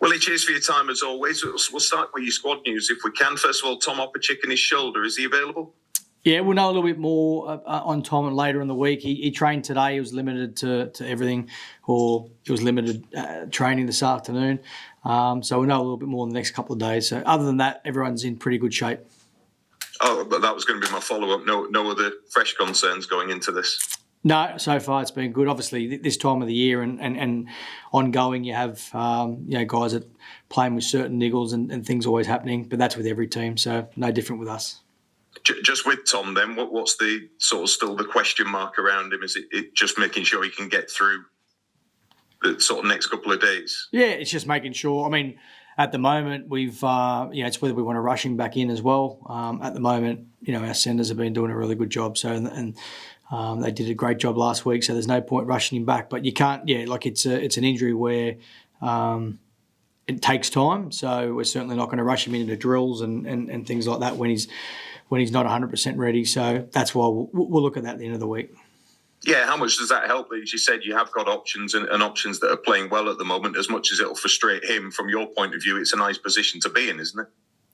Willie, cheers for your time as always. We'll start with your squad news if we can. First of all, Tom Opperchick and his shoulder. Is he available? Yeah, we'll know a little bit more on Tom later in the week. He trained today. He was limited to everything, or he was limited training this afternoon. So we'll know a little bit more in the next couple of days. So other than that, everyone's in pretty good shape. Oh, but that was going to be my follow-up. No other fresh concerns going into this? No, so far it's been good. Obviously, this time of the year and ongoing, you have guys that playing with certain niggles and things always happening, but that's with every team, so no different with us. Just with Tom then, what's the sort of still the question mark around him? Is it just making sure he can get through the sort of next couple of days? Yeah, it's just making sure. I mean, at the moment, we've it's whether we want to rush him back in as well. At the moment, our centres have been doing a really good job, so and they did a great job last week, so there's no point rushing him back. But you can't, it's an injury where it takes time, so we're certainly not going to rush him into drills and things like that when he's not 100% ready. So that's why we'll look at that at the end of the week. Yeah, how much does that help? As you said, you have got options and options that are playing well at the moment. As much as it'll frustrate him, from your point of view, it's a nice position to be in, isn't it?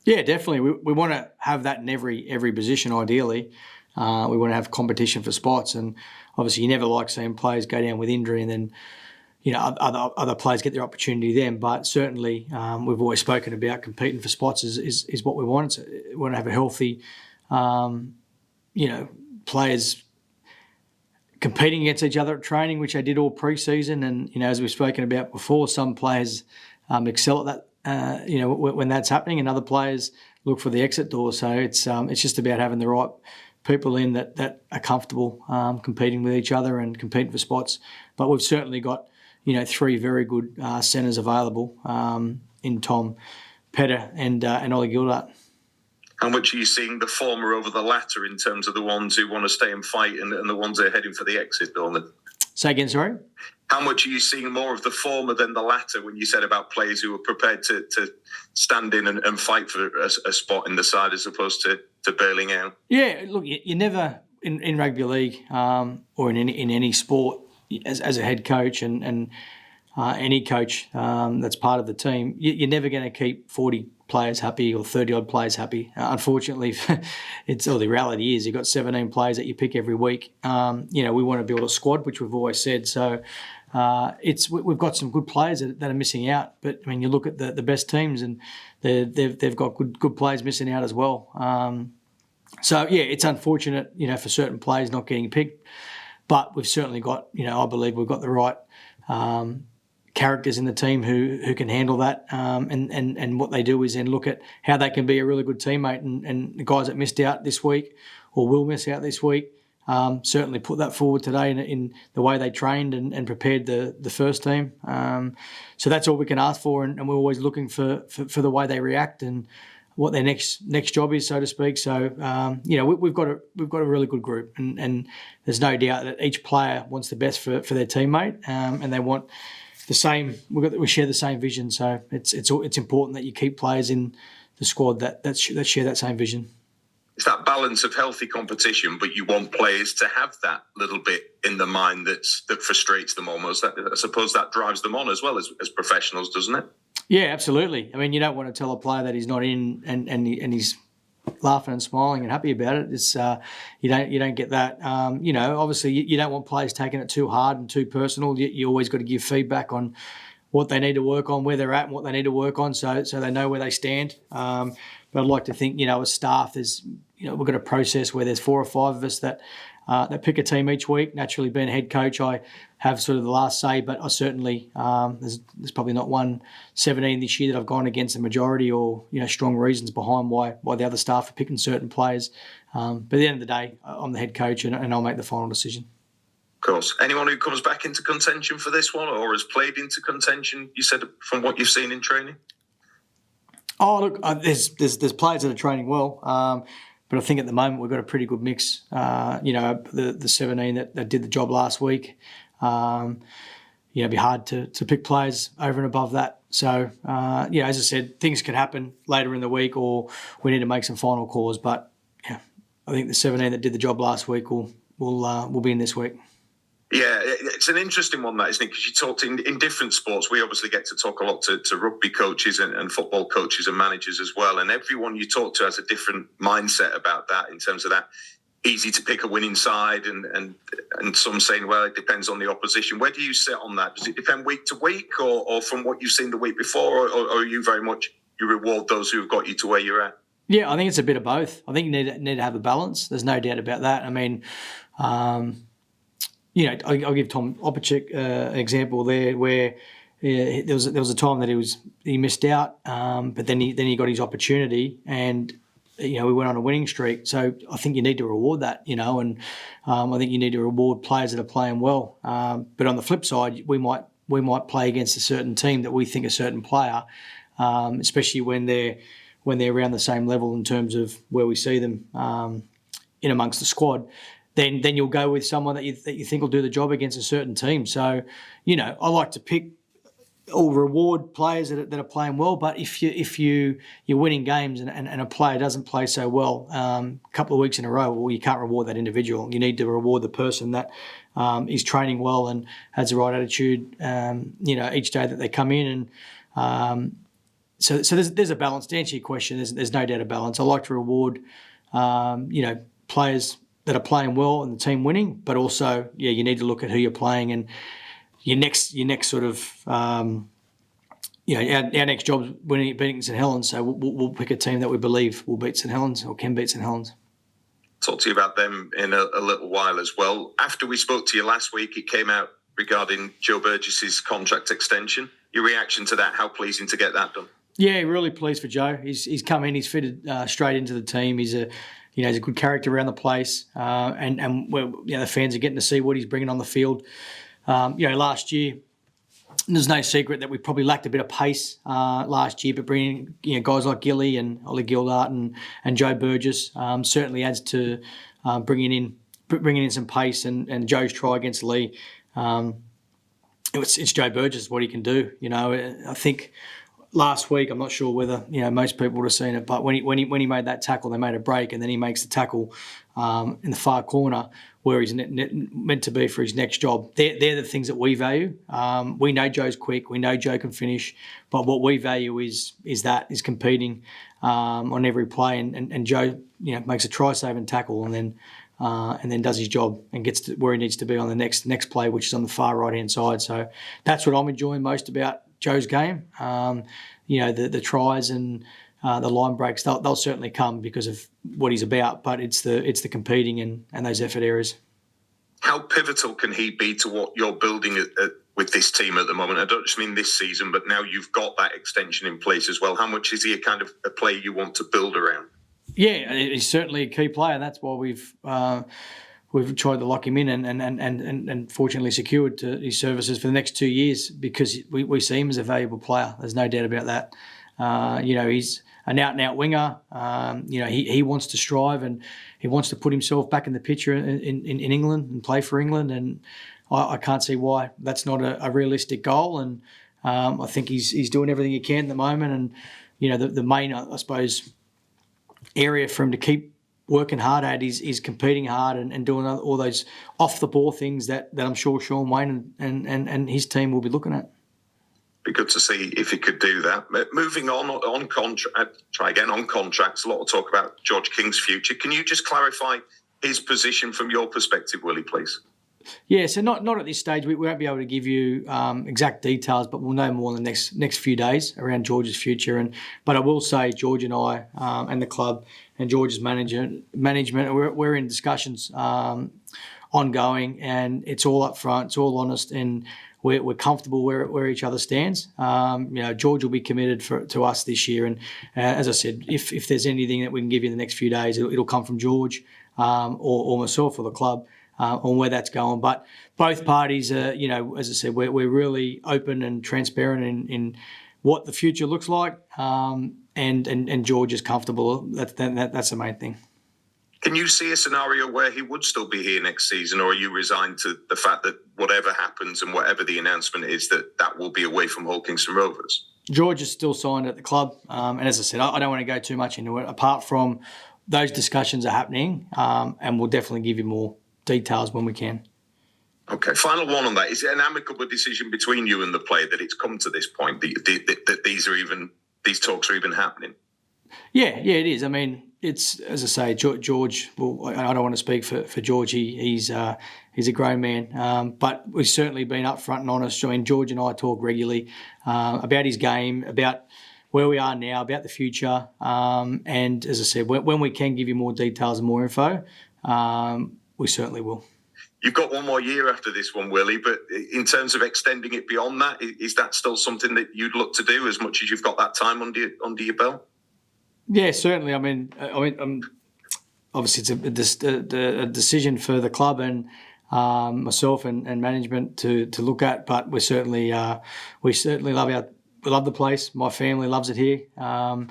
Yeah, definitely. We want to have that in every position, ideally. We want to have competition for spots, and obviously you never like seeing players go down with injury and then other players get their opportunity then. But certainly we've always spoken about competing for spots is what we want. We want to have a healthy, players competing against each other at training, which they did all pre-season. And, as we've spoken about before, some players excel at that, when that's happening, and other players look for the exit door. So it's just about having the right people in that are comfortable competing with each other and competing for spots. But we've certainly got, three very good centres available in Tom, Petter and Ollie Gildart. How much are you seeing the former over the latter in terms of the ones who want to stay and fight and the ones that are heading for the exit, Norman? Say again, sorry? How much are you seeing more of the former than the latter when you said about players who are prepared to stand in and fight for a spot in the side as opposed to bailing out? Yeah, look, you never, in rugby league or in any sport, as a head coach and any coach that's part of the team, you're never going to keep 40 players happy or 30-odd players happy. Unfortunately, the reality is you've got 17 players that you pick every week. We want to build a squad, which we've always said. So we've got some good players that are missing out. But, I mean, you look at the best teams and they've got good players missing out as well. It's unfortunate, for certain players not getting picked. But we've certainly got, I believe we've got the right characters in the team who can handle that. And what they do is then look at how they can be a really good teammate. And the guys that missed out this week or will miss out this week certainly put that forward today in the way they trained and prepared the first team. So that's all we can ask for. And we're always looking for the way they react and what their next job is, so to speak. So we've got a really good group, and there's no doubt that each player wants the best for their teammate, and they want the same. We share the same vision, so it's important that you keep players in the squad that share that same vision. It's that balance of healthy competition, but you want players to have that little bit in the mind that frustrates them almost. I suppose that drives them on as well as professionals, doesn't it? Yeah, absolutely. I mean, you don't want to tell a player that he's not in and he's laughing and smiling and happy about it. It's you don't get that. Obviously you don't want players taking it too hard and too personal. You always got to give feedback on what they need to work on, where they're at, and what they need to work on, so they know where they stand. But I'd like to think, as staff, we've got a process where there's 4 or 5 of us that pick a team each week. Naturally, being a head coach, I have sort of the last say, but I certainly there's probably not 17 this year that I've gone against the majority or strong reasons behind why the other staff are picking certain players. But at the end of the day, I'm the head coach and I'll make the final decision. Of course. Anyone who comes back into contention for this one or has played into contention, you said, from what you've seen in training? Oh, look, there's players that are training well. But I think at the moment we've got a pretty good mix. The 17 that did the job last week. It'd be hard to pick players over and above that. So, as I said, things can happen later in the week or we need to make some final calls. But, I think the 17 that did the job last week will be in this week. Yeah, it's an interesting one, that, isn't it? Because you talked in different sports. We obviously get to talk a lot to rugby coaches and football coaches and managers as well. And everyone you talk to has a different mindset about that, in terms of that. Easy to pick a winning side, and some saying, well, it depends on the opposition. Where do you sit on that? Does it depend week to week, or from what you've seen the week before, or are you very much, you reward those who have got you to where you're at? Yeah, I think it's a bit of both. I think you need to have a balance. There's no doubt about that. I mean, I'll give Tom Opachik an example there, where there was a time that he missed out, but then he got his opportunity, and we went on a winning streak. So I think you need to reward that, and I think you need to reward players that are playing well. But on the flip side, we might play against a certain team that we think a certain player, especially when they're around the same level in terms of where we see them in amongst the squad. Then you'll go with someone that you think will do the job against a certain team. So, I like to pick or reward players that are playing well. But if you're winning games and a player doesn't play so well a couple of weeks in a row, well, you can't reward that individual. You need to reward the person that is training well and has the right attitude, each day that they come in. And so there's a balance. To answer your question, there's no doubt a balance. I like to reward, players that are playing well and the team winning, but also, you need to look at who you're playing, and your next sort of, our next job is beating St Helens. So we'll pick a team that we believe will beat St Helens or can beat St Helens. Talk to you about them in a little while as well. After we spoke to you last week, it came out regarding Joe Burgess's contract extension. Your reaction to that? How pleasing to get that done? Yeah, really pleased for Joe. He's come in. He's fitted straight into the team. He's a good character around the place, and the fans are getting to see what he's bringing on the field. Last year, there's no secret that we probably lacked a bit of pace last year, but bringing guys like Gilly and Ollie Gildart and Joe Burgess certainly adds to bringing in some pace. And Joe's try against Lee, it's Joe Burgess, what he can do. I think last week, I'm not sure whether most people would have seen it, but when he made that tackle, they made a break, and then he makes the tackle in the far corner where he's meant to be for his next job. They're the things that we value. We know Joe's quick, we know Joe can finish, but what we value is competing on every play, and Joe makes a try-saving tackle and then does his job and gets to where he needs to be on the next play, which is on the far right-hand side. So that's what I'm enjoying most about Joe's game. The tries and the line breaks, they'll certainly come because of what he's about, but it's the competing and those effort areas. How pivotal can he be to what you're building with this team at the moment? I don't just mean this season, but now you've got that extension in place as well. How much is he a kind of a player you want to build around? Yeah, he's certainly a key player. That's why we've tried to lock him in and fortunately secured his services for the next 2 years, because we see him as a valuable player. There's no doubt about that. He's an out-and-out winger. He wants to strive, and he wants to put himself back in the picture in England and play for England. And I can't see why that's not a realistic goal. And I think he's doing everything he can at the moment. And the main, I suppose, area for him to keep working hard at is competing hard and doing all those off-the-ball things that I'm sure Sean Wayne and his team will be looking at. Be good to see if he could do that. Moving on contracts, a lot of talk about George King's future. Can you just clarify his position from your perspective, Willie, please? Yeah, so not at this stage. We won't be able to give you exact details, but we'll know more in the next few days around George's future. But I will say, George and I and the club and George's management, we're in discussions ongoing, and it's all up front, it's all honest, and we're comfortable where each other stands. George will be committed to us this year, and as I said, if there's anything that we can give you in the next few days, it'll come from George or myself or the club. On where that's going. But both parties are, as I said, we're really open and transparent in what the future looks like, and George is comfortable. That's the main thing. Can you see a scenario where he would still be here next season, or are you resigned to the fact that whatever happens and whatever the announcement is, that will be away from Hull Kingston Rovers? George is still signed at the club, and as I said, I don't want to go too much into it. Apart from those discussions are happening, and we'll definitely give you more details when we can. Okay, final one on that. Is it an amicable decision between you and the player that it's come to this point, that these talks are even happening? Yeah, it is. I mean, it's, as I say, George. Well, I don't want to speak for George. He's a grown man, but we've certainly been upfront and honest. I mean, George and I talk regularly about his game, about where we are now, about the future, and as I said, when we can give you more details and more info, we certainly will. You've got one more year after this one, Willie, but in terms of extending it beyond that, is that still something that you'd look to do as much as you've got that time under your belt? Yeah, certainly. I mean, obviously it's a decision for the club and myself and management to look at, but we certainly love the place. My family loves it here, and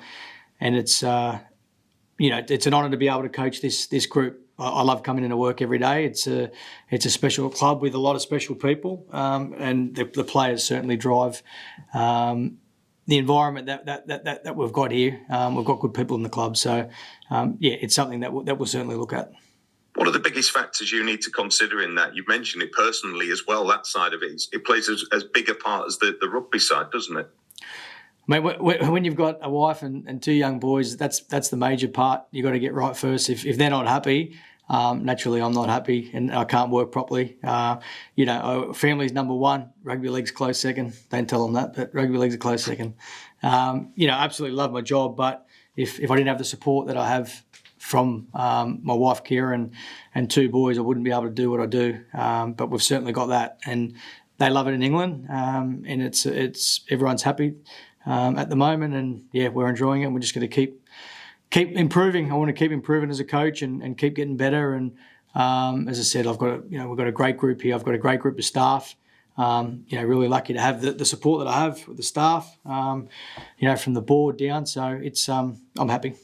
it's it's an honour to be able to coach this group. I love coming into work every day. It's a special club with a lot of special people, and the players certainly drive the environment that we've got here. We've got good people in the club, so it's something that we'll certainly look at. What are the biggest factors you need to consider in that? You've mentioned it personally as well. That side of it, it plays as big a part as the rugby side, doesn't it? I mean, when you've got a wife and two young boys, that's the major part. You've got to get right first. If they're not happy, naturally I'm not happy and I can't work properly. Family's number one. Rugby league's close second. Don't tell them that, but rugby league's a close second. Absolutely love my job, but if I didn't have the support that I have from my wife Kira and two boys, I wouldn't be able to do what I do. But we've certainly got that, and they love it in England, and it's everyone's happy at the moment, and we're enjoying it. And we're just going to keep improving. I want to keep improving as a coach and keep getting better. And as I said, we've got a great group here. I've got a great group of staff. Really lucky to have the support that I have with the staff. From the board down. So it's I'm happy.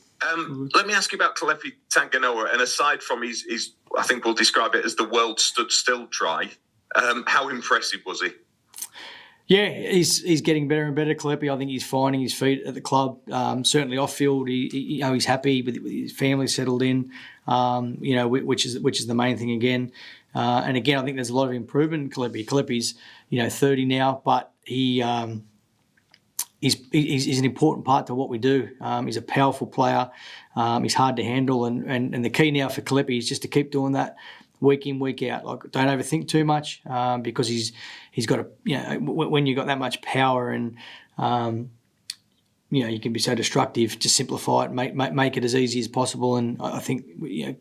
Let me ask you about Kalepi Tanganoa. And aside from his, I think we'll describe it as the world stood still try. How impressive was he? Yeah, he's getting better and better, Kalepi. I think he's finding his feet at the club. Certainly off field, he's happy with his family settled in. Which is the main thing again. And again, I think there's a lot of improvement in Kalepi. Kalepi's 30 now, but he's an important part to what we do. He's a powerful player. He's hard to handle, and the key now for Kalepi is just to keep doing that week in, week out. Like, don't overthink too much because he's got when you've got that much power and you can be so destructive. Just simplify it, make it as easy as possible. And I think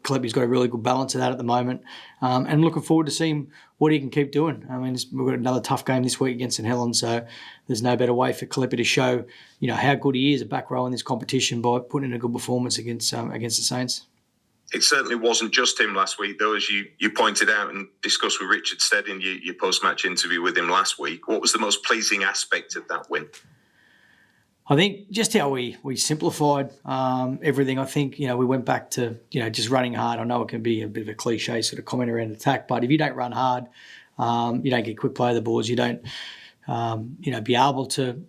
Kalepi's got a really good balance of that at the moment. And looking forward to seeing what he can keep doing. I mean, we've got another tough game this week against St Helens, so there's no better way for Kalepi to show how good he is a back row in this competition by putting in a good performance against the Saints. It certainly wasn't just him last week, though, as you pointed out and discussed with Richard Stead in your post-match interview with him last week. What was the most pleasing aspect of that win? I think just how we simplified everything. I think, we went back to, just running hard. I know it can be a bit of a cliche sort of comment around attack, but if you don't run hard, you don't get quick play of the balls. You don't, be able to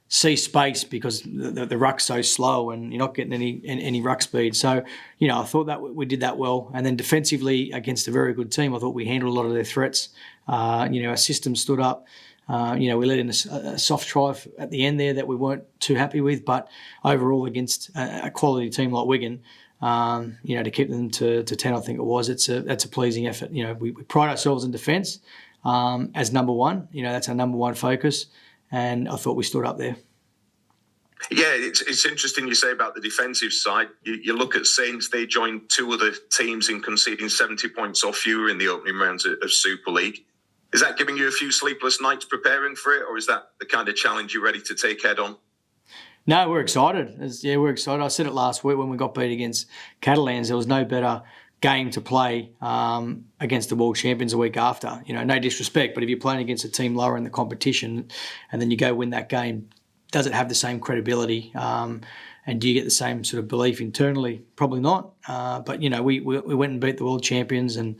see space because the ruck's so slow and you're not getting any ruck speed. So, I thought that we did that well. And then defensively against a very good team, I thought we handled a lot of their threats. Our system stood up. We let in a soft try at the end there that we weren't too happy with, but overall against a quality team like Wigan, to keep them to 10, I think it was, that's a pleasing effort. We pride ourselves in defence as number one. That's our number one focus, and I thought we stood up there. Yeah, it's interesting you say about the defensive side. You look at Saints, they joined two other teams in conceding 70 points or fewer in the opening rounds of Super League. Is that giving you a few sleepless nights preparing for it, or is that the kind of challenge you're ready to take head on? No, we're excited. We're excited. I said it last week when we got beat against Catalans. There was no better game to play against the world champions a week after. No disrespect, but if you're playing against a team lower in the competition and then you go win that game, does it have the same credibility? And do you get the same sort of belief internally? Probably not. But we went and beat the world champions, and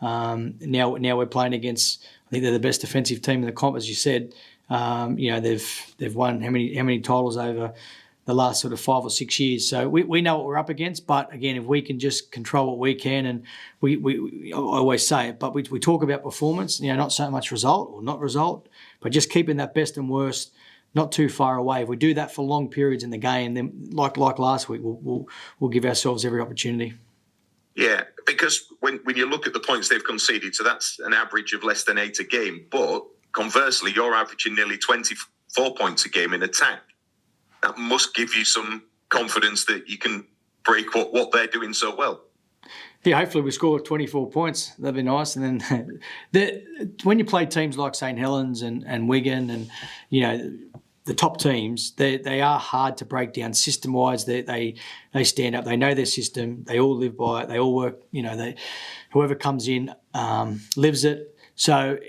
now we're playing against. I think they're the best defensive team in the comp, as you said. They've won how many titles over the last sort of 5 or 6 years. So we know what we're up against. But again, if we can just control what we can, and I always say it, but we talk about performance, not so much result or not result, but just keeping that best and worst not too far away. If we do that for long periods in the game, then like last week, we'll give ourselves every opportunity. Yeah, because when you look at the points they've conceded, so that's an average of less than 8 a game. But conversely, you're averaging nearly 24 points a game in attack. That must give you some confidence that you can break what they're doing so well. Yeah, hopefully we score 24 points. That'd be nice. And then when you play teams like St Helens and Wigan and, the top teams, they are hard to break down system-wise. They stand up. They know their system. They all live by it. They all work. Whoever comes in lives it. So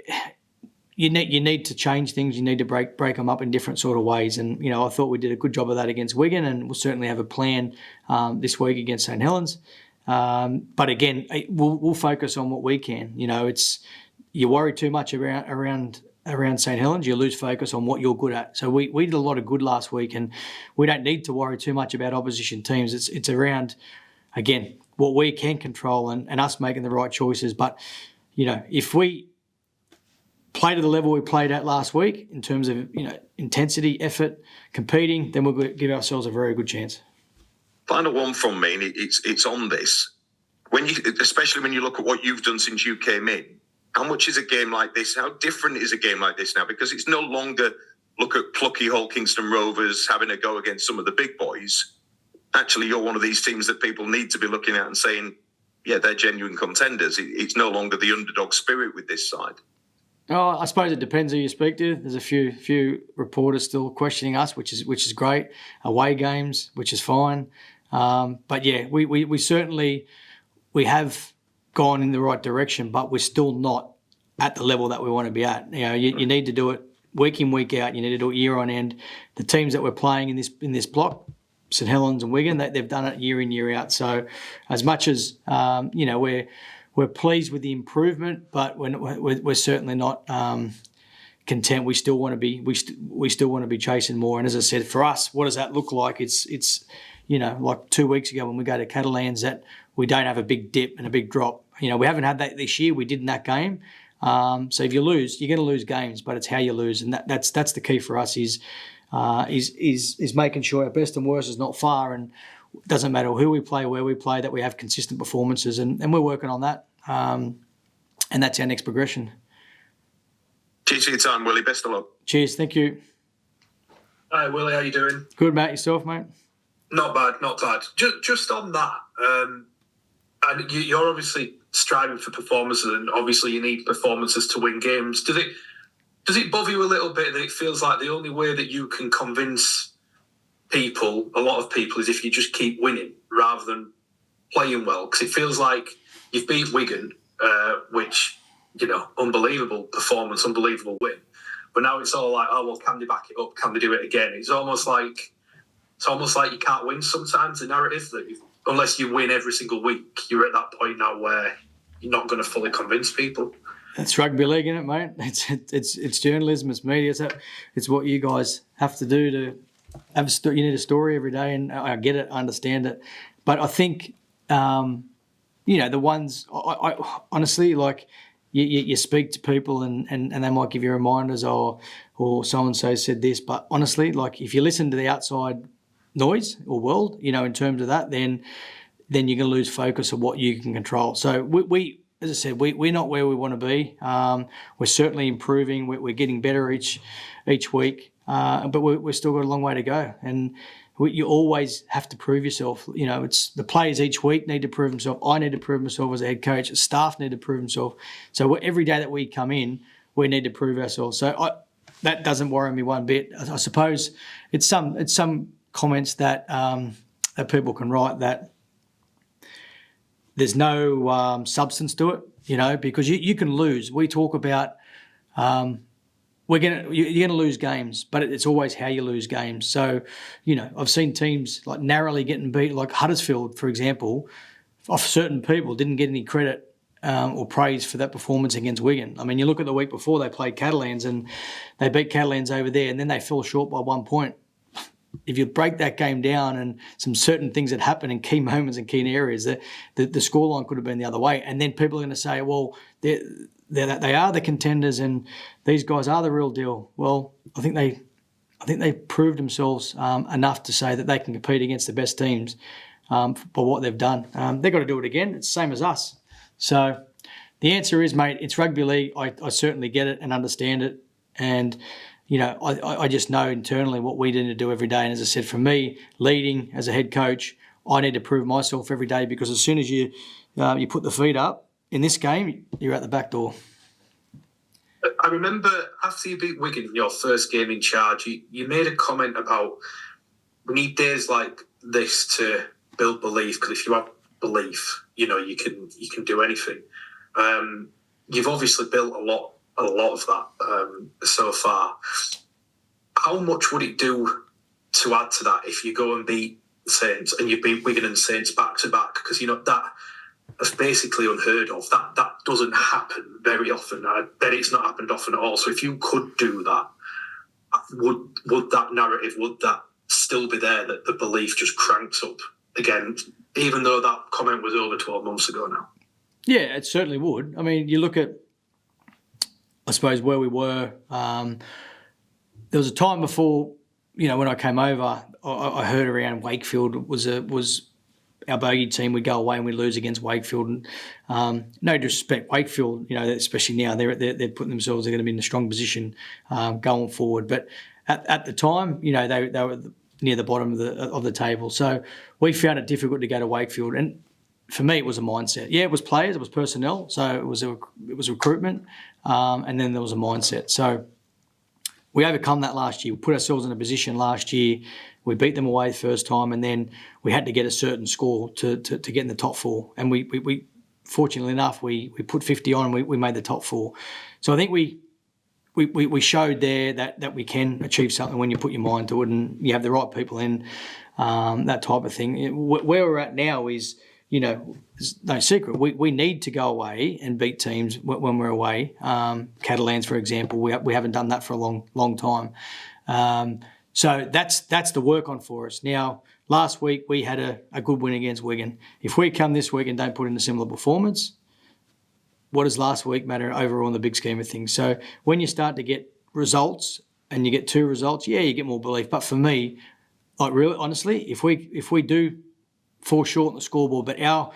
you need to change things. You need to break them up in different sort of ways. And I thought we did a good job of that against Wigan, and we'll certainly have a plan this week against St Helens. But again, we'll focus on what we can. It's you worry too much around St Helens, you lose focus on what you're good at. So we did a lot of good last week, and we don't need to worry too much about opposition teams. It's around, again, what we can control and us making the right choices. But, if we play to the level we played at last week in terms of, intensity, effort, competing, then we'll give ourselves a very good chance. Final one from me, and it's on this. Especially when you look at what you've done since you came in, how much is a game like this? How different is a game like this now? Because it's no longer look at plucky Hull Kingston Rovers having a go against some of the big boys. Actually, you're one of these teams that people need to be looking at and saying, yeah, they're genuine contenders. It's no longer the underdog spirit with this side. Oh, I suppose it depends who you speak to. There's a few reporters still questioning us, which is great. Away games, which is fine. But yeah, we certainly have gone in the right direction, but we're still not at the level that we want to be at. You need to do it week in, week out. You need to do it year on end. The teams that we're playing in this block, St Helens and Wigan, they've done it year in, year out. So as much as we're pleased with the improvement, but we're certainly not content. We still want to be we still want to be chasing more. And as I said, for us, what does that look like? It's like 2 weeks ago when we go to Catalans, that we don't have a big dip and a big drop. We haven't had that this year. We did in that game. So if you lose, you're going to lose games, but it's how you lose, and that's the key for us is making sure our best and worst is not far, and it doesn't matter who we play, where we play, that we have consistent performances, and we're working on that. And that's our next progression. Cheers for your time, Willie. Best of luck. Cheers. Thank you. Hi, Willie. How you doing? Good, mate. Yourself, mate? Not bad. Just on that, and you're obviously striving for performances, and obviously you need performances to win games. Does it bother you a little bit that it feels like the only way that you can convince people, a lot of people, is if you just keep winning rather than playing well? Because it feels like you've beat Wigan, which, unbelievable performance, unbelievable win. But now it's all like, oh, well, can they back it up? Can they do it again? It's almost like you can't win sometimes, the narrative, that unless you win every single week, you're at that point now where you're not going to fully convince people. It's rugby league, isn't it, mate? It's journalism, it's media. It's what you guys have to do to have you need a story every day, and I get it, I understand it. But I think, the ones, I honestly, like, you speak to people and they might give you reminders or so-and-so said this, but honestly, like, if you listen to the outside noise or world, in terms of that, then you're going to lose focus of what you can control. So we as I said, we're not where we want to be. We're certainly improving. We're getting better each week, but we've still got a long way to go. And you always have to prove yourself. It's the players each week need to prove themselves. I need to prove myself as a head coach. The staff need to prove themselves. So every day that we come in, we need to prove ourselves. So that doesn't worry me one bit. I suppose it's some comments that that people can write that there's no substance to it, because you can lose. We talk about you're gonna lose games, but it's always how you lose games. So, I've seen teams like narrowly getting beat, like Huddersfield, for example, of certain people didn't get any credit or praise for that performance against Wigan. I mean, you look at the week before they played Catalans and they beat Catalans over there, and then they fell short by 1 point. if you break that game down and some certain things that happen in key moments and key areas, the scoreline could have been the other way. And then people are going to say, well, they are the contenders and these guys are the real deal. Well, I think they proved themselves enough to say that they can compete against the best teams for what they've done. They've got to do it again. It's the same as us. So the answer is, mate, it's rugby league. I certainly get it and understand it. And, you know, I just know internally what we need to do every day. And as I said, for me, leading as a head coach, I need to prove myself every day, because as soon as you put the feet up in this game, you're out the back door. I remember after you beat Wigan in your first game in charge, you made a comment about we need days like this to build belief, because if you have belief, you know, you can do anything. You've obviously built a lot of that so far. How much would it do to add to that if you go and beat Saints and you beat Wigan and Saints back to back? Because, you know, that's basically unheard of. That doesn't happen very often. I bet it's not happened often at all. So if you could do that, would that narrative, would that still be there, that the belief just cranks up again, even though that comment was over 12 months ago now? Yeah, it certainly would. I mean, you look at, I suppose, where we were. There was a time before, you know, when I came over, I heard around Wakefield was our bogey team. We'd go away and we'd lose against Wakefield. And, no disrespect, Wakefield, you know, especially now, they're putting themselves, they're going to be in a strong position going forward. But at the time, you know, they were near the bottom of the table. So we found it difficult to go to Wakefield. And for me, it was a mindset. Yeah, it was players, it was personnel. So it was recruitment, and then there was a mindset. So we overcome that last year. We put ourselves in a position last year. We beat them away the first time, and then we had to get a certain score to get in the top four. And we fortunately enough, we put 50 on and we made the top four. So I think we showed there that we can achieve something when you put your mind to it and you have the right people in, that type of thing. Where we're at now is, you know, it's no secret. We need to go away and beat teams when we're away. Catalans, for example, we haven't done that for a long time. So that's the work on for us. Now, last week we had a good win against Wigan. If we come this week and don't put in a similar performance, what does last week matter overall in the big scheme of things? So when you start to get results and you get 2 results, yeah, you get more belief. But for me, like really honestly, if we do fall short on the scoreboard, but our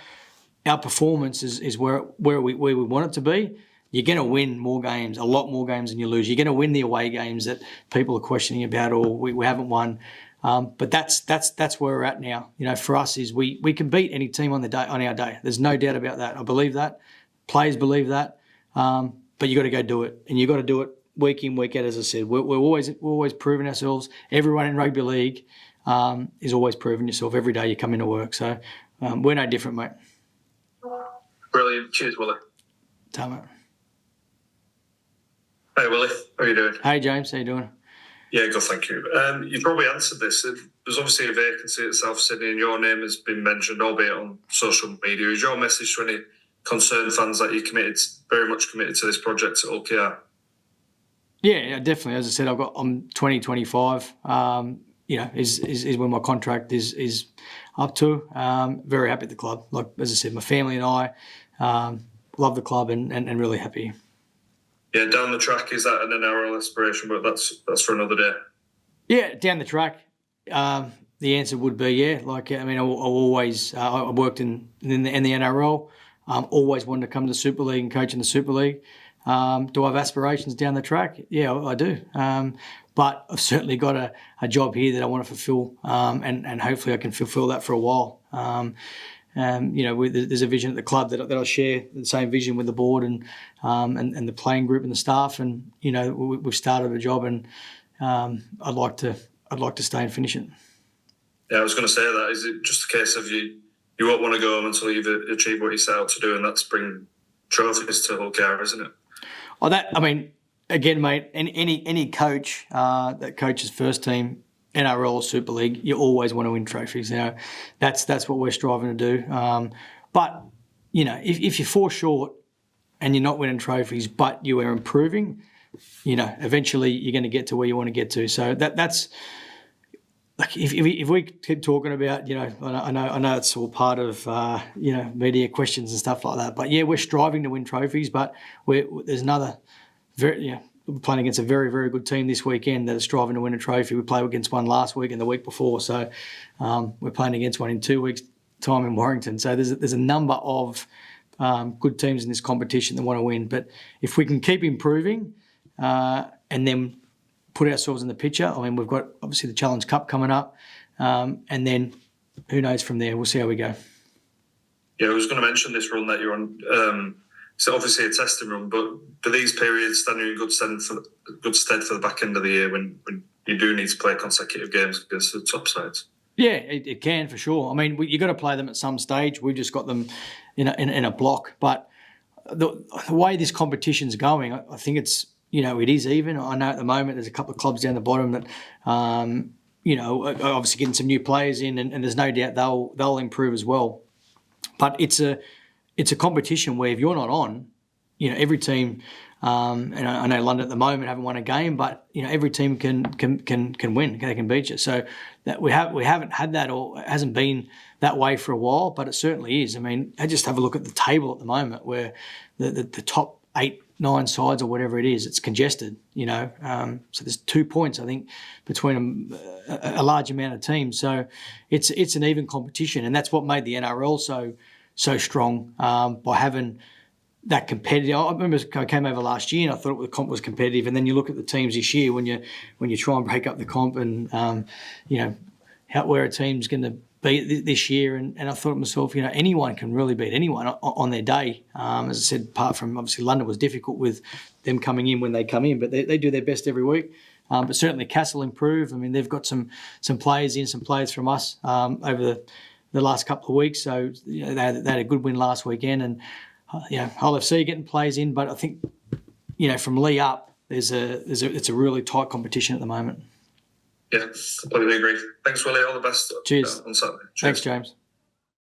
performance is where we want it to be, you're going to win more games, a lot more games than you lose. You're going to win the away games that people are questioning about, or we haven't won. But that's where we're at now. You know, for us is we can beat any team on our day. There's no doubt about that. I believe that. Players believe that. But you got to go do it, and you got to do it week in, week out. As I said, we're always proving ourselves. Everyone in rugby league is always proving yourself every day you come into work. So we're no different, mate. Brilliant. Cheers, Willie. Tell mate. Hey, Willie. How are you doing? Hey, James. How you doing? Yeah, good, thank you. You probably answered this. There's obviously a vacancy at South Sydney and your name has been mentioned, albeit on social media. Is your message to any concerned fans that you're very much committed to this project at OKR? Yeah, definitely. As I said, I'm 2025. You know, is when my contract is up to. Very happy at the club. Like as I said, my family and I love the club and really happy. Yeah, down the track, is that an NRL aspiration? But that's for another day. Yeah, down the track, the answer would be yeah. Like I mean, I worked in the NRL. Always wanted to come to the Super League and coach in the Super League. Do I have aspirations down the track? Yeah, I do. But I've certainly got a job here that I want to fulfil, and hopefully I can fulfil that for a while. You know, there's a vision at the club that I share the same vision with the board and the playing group and the staff. And you know, we've started a job, and I'd like to stay and finish it. Yeah, I was going to say that. Is it just a case of you won't want to go home until you've achieved what you set out to do, and that's bring trophies to OKR, isn't it? Oh, I mean, again, mate, any coach that coaches first team, NRL or Super League, you always want to win trophies. You know, that's what we're striving to do. But you know, if you fall short and you're not winning trophies, but you are improving, you know, eventually you're going to get to where you want to get to. So that's like if we keep talking about, I know it's all part of media questions and stuff like that, but yeah, we're striving to win trophies, but there's another we're playing against a very, very good team this weekend that are striving to win a trophy. We played against one last week and the week before, so we're playing against one in 2 weeks' time in Warrington. So there's a number of good teams in this competition that want to win, but if we can keep improving and then put ourselves in the picture. I mean, we've got obviously the Challenge Cup coming up, and then who knows from there. We'll see how we go. Yeah, I was going to mention this run that you're on. So obviously a testing run, but do these periods stand you in good stead for the back end of the year when you do need to play consecutive games against the top sides? Yeah, it can for sure. I mean, you've got to play them at some stage. We've just got them in a block. But the way this competition's going, I think it's, it is even. I know at the moment there's a couple of clubs down the bottom that, obviously getting some new players in, and there's no doubt they'll improve as well. But it's a competition where if you're not on, every team, and I know London at the moment haven't won a game, but every team can win, they can beat you. So that we haven't had that, or it hasn't been that way for a while, but it certainly is. I mean, I just have a look at the table at the moment where the top 8-9 sides or whatever it is, it's congested. So there's 2 points I think between a large amount of teams. So it's an even competition, and that's what made the NRL so strong, by having that competitive. I remember I came over last year and I thought the comp was competitive, and then you look at the teams this year when you try and break up the comp and where a team's going to be this year, and I thought to myself, anyone can really beat anyone on their day. As I said, apart from obviously London was difficult with them coming in when they come in, but they do their best every week. But certainly Castle improve. I mean, they've got some players from us over the last couple of weeks. So they had a good win last weekend, and Hull FC getting players in. But I think from Lee up, it's a really tight competition at the moment. Yeah, completely agree. Thanks, Willie. All the best. Cheers. On Saturday. Cheers. Thanks, James.